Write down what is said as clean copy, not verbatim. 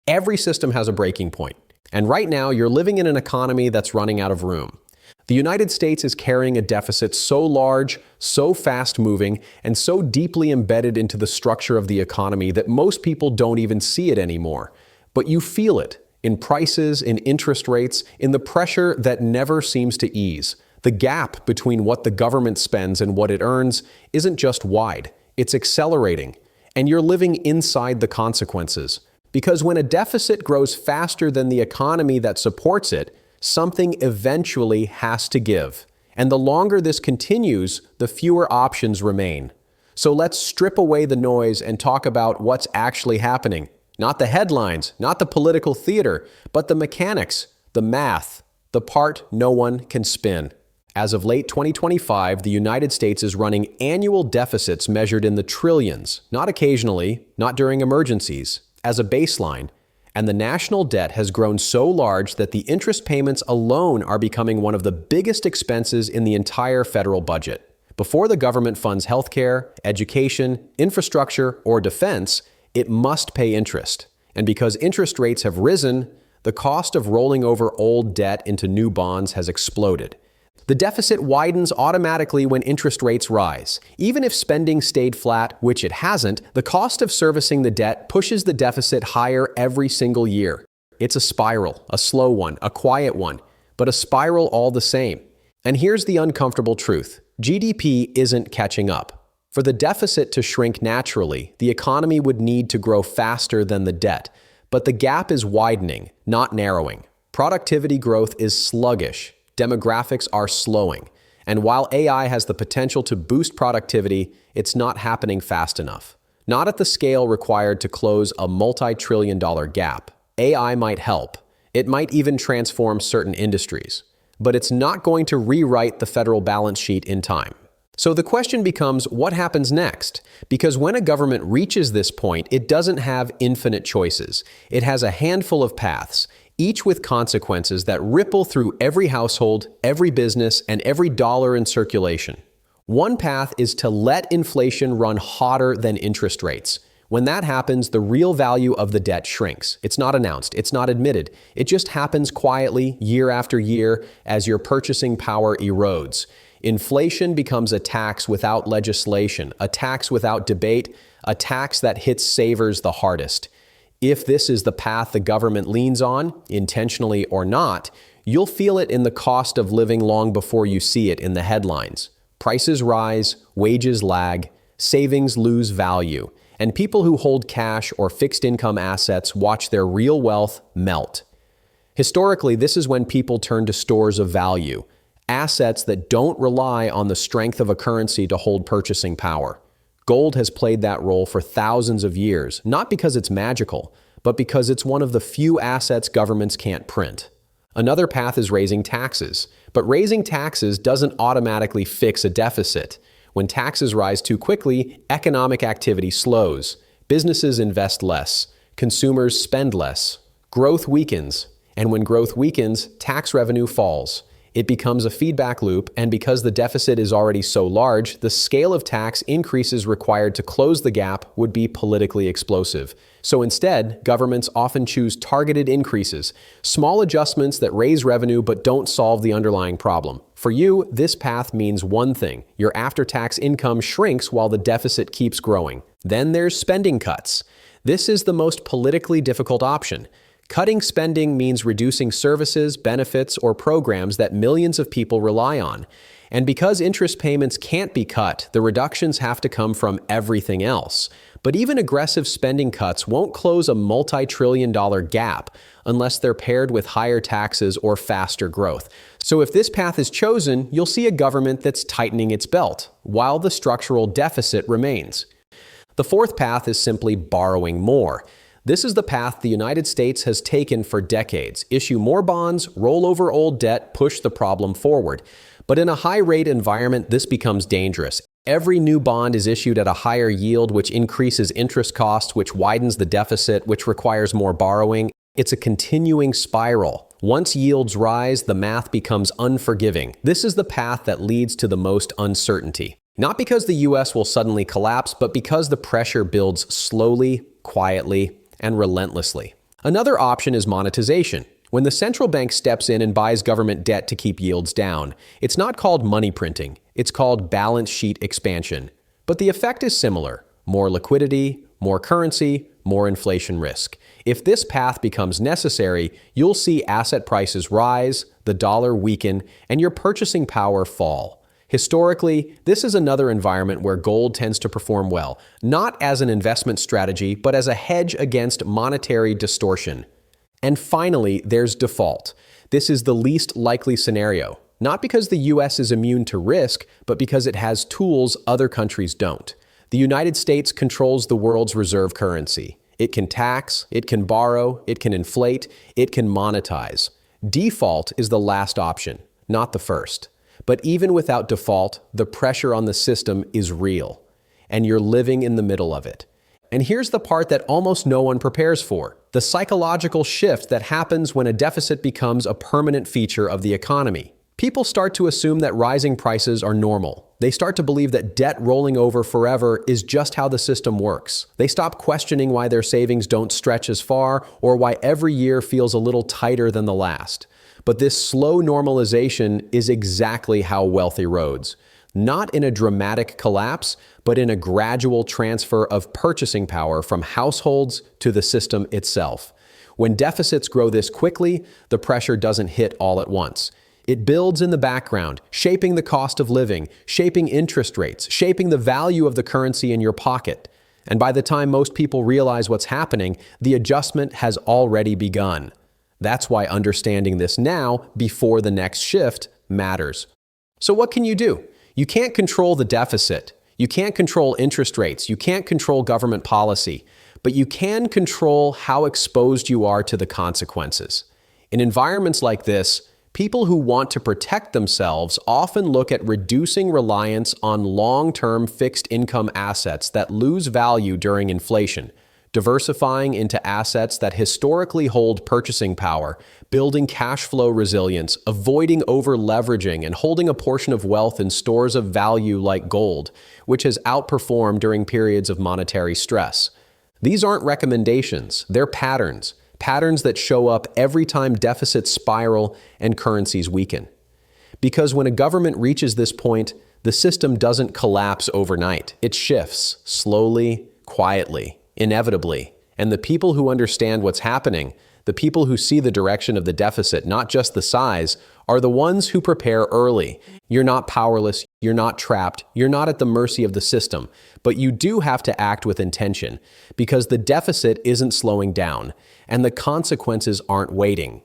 Every system has a breaking point. And right now, you're living in an economy that's running out of room. The United States is carrying a deficit so large, so fast-moving, and so deeply embedded into the structure of the economy that most people don't even see it anymore. But you feel it in prices, in interest rates, in the pressure that never seems to ease. The gap between what the government spends and what it earns isn't just wide, it's accelerating. And you're living inside the consequences. Because when a deficit grows faster than the economy that supports it, something eventually has to give. And the longer this continues, the fewer options remain. So let's strip away the noise and talk about what's actually happening. Not the headlines, not the political theater, but the mechanics, the math, the part no one can spin. As of late 2025, the United States is running annual deficits measured in the trillions, not occasionally, not during emergencies, as a baseline. And the national debt has grown so large that the interest payments alone are becoming one of the biggest expenses in the entire federal budget. Before the government funds healthcare, education, infrastructure, or defense, it must pay interest. And because interest rates have risen, the cost of rolling over old debt into new bonds has exploded. The deficit widens automatically when interest rates rise. Even if spending stayed flat, which it hasn't, the cost of servicing the debt pushes the deficit higher every single year. It's a spiral, a slow one, a quiet one, but a spiral all the same. And here's the uncomfortable truth. GDP isn't catching up. For the deficit to shrink naturally, the economy would need to grow faster than the debt. But the gap is widening, not narrowing. Productivity growth is sluggish. Demographics are slowing. And while AI has the potential to boost productivity, it's not happening fast enough. Not at the scale required to close a multi-trillion-dollar gap. AI might help. It might even transform certain industries. But it's not going to rewrite the federal balance sheet in time. So the question becomes, what happens next? Because when a government reaches this point, it doesn't have infinite choices. It has a handful of paths, each with consequences that ripple through every household, every business, and every dollar in circulation. One path is to let inflation run hotter than interest rates. When that happens, the real value of the debt shrinks. It's not announced, it's not admitted. It just happens quietly, year after year, as your purchasing power erodes. Inflation becomes a tax without legislation, a tax without debate, a tax that hits savers the hardest. If this is the path the government leans on, intentionally or not, you'll feel it in the cost of living long before you see it in the headlines. Prices rise, wages lag, savings lose value, and people who hold cash or fixed income assets watch their real wealth melt. Historically, this is when people turn to stores of value, assets that don't rely on the strength of a currency to hold purchasing power. Gold has played that role for thousands of years, not because it's magical, but because it's one of the few assets governments can't print. Another path is raising taxes, but raising taxes doesn't automatically fix a deficit. When taxes rise too quickly, economic activity slows. Businesses invest less. Consumers spend less. Growth weakens. And when growth weakens, tax revenue falls. It becomes a feedback loop, and because the deficit is already so large, the scale of tax increases required to close the gap would be politically explosive. So instead, governments often choose targeted increases, small adjustments that raise revenue but don't solve the underlying problem. For you, this path means one thing: your after-tax income shrinks while the deficit keeps growing. Then there's spending cuts. This is the most politically difficult option. Cutting spending means reducing services, benefits, or programs that millions of people rely on. And because interest payments can't be cut, the reductions have to come from everything else. But even aggressive spending cuts won't close a multi-trillion-dollar gap unless they're paired with higher taxes or faster growth. So if this path is chosen, you'll see a government that's tightening its belt, while the structural deficit remains. The fourth path is simply borrowing more. This is the path the United States has taken for decades. Issue more bonds, roll over old debt, push the problem forward. But in a high-rate environment, this becomes dangerous. Every new bond is issued at a higher yield, which increases interest costs, which widens the deficit, which requires more borrowing. It's a continuing spiral. Once yields rise, the math becomes unforgiving. This is the path that leads to the most uncertainty. Not because the US will suddenly collapse, but because the pressure builds slowly, quietly, and relentlessly. Another option is monetization. When the central bank steps in and buys government debt to keep yields down, it's not called money printing, it's called balance sheet expansion. But the effect is similar: more liquidity, more currency, more inflation risk. If this path becomes necessary, you'll see asset prices rise, the dollar weaken, and your purchasing power fall. Historically, this is another environment where gold tends to perform well, not as an investment strategy, but as a hedge against monetary distortion. And finally, there's default. This is the least likely scenario, not because the US is immune to risk, but because it has tools other countries don't. The United States controls the world's reserve currency. It can tax, it can borrow, it can inflate, it can monetize. Default is the last option, not the first. But even without default, the pressure on the system is real, and you're living in the middle of it. And here's the part that almost no one prepares for: the psychological shift that happens when a deficit becomes a permanent feature of the economy. People start to assume that rising prices are normal. They start to believe that debt rolling over forever is just how the system works. They stop questioning why their savings don't stretch as far or why every year feels a little tighter than the last. But this slow normalization is exactly how wealth erodes. Not in a dramatic collapse, but in a gradual transfer of purchasing power from households to the system itself. When deficits grow this quickly, the pressure doesn't hit all at once. It builds in the background, shaping the cost of living, shaping interest rates, shaping the value of the currency in your pocket. And by the time most people realize what's happening, the adjustment has already begun. That's why understanding this now, before the next shift, matters. So what can you do? You can't control the deficit. You can't control interest rates. You can't control government policy. But you can control how exposed you are to the consequences. In environments like this, people who want to protect themselves often look at reducing reliance on long-term fixed income assets that lose value during inflation, diversifying into assets that historically hold purchasing power, building cash flow resilience, avoiding over-leveraging, and holding a portion of wealth in stores of value like gold, which has outperformed during periods of monetary stress. These aren't recommendations, they're patterns. Patterns that show up every time deficits spiral and currencies weaken. Because when a government reaches this point, the system doesn't collapse overnight. It shifts slowly, quietly, inevitably. And the people who understand what's happening, the people who see the direction of the deficit, not just the size, are the ones who prepare early. You're not powerless, you're not trapped, you're not at the mercy of the system, but you do have to act with intention, because the deficit isn't slowing down, and the consequences aren't waiting.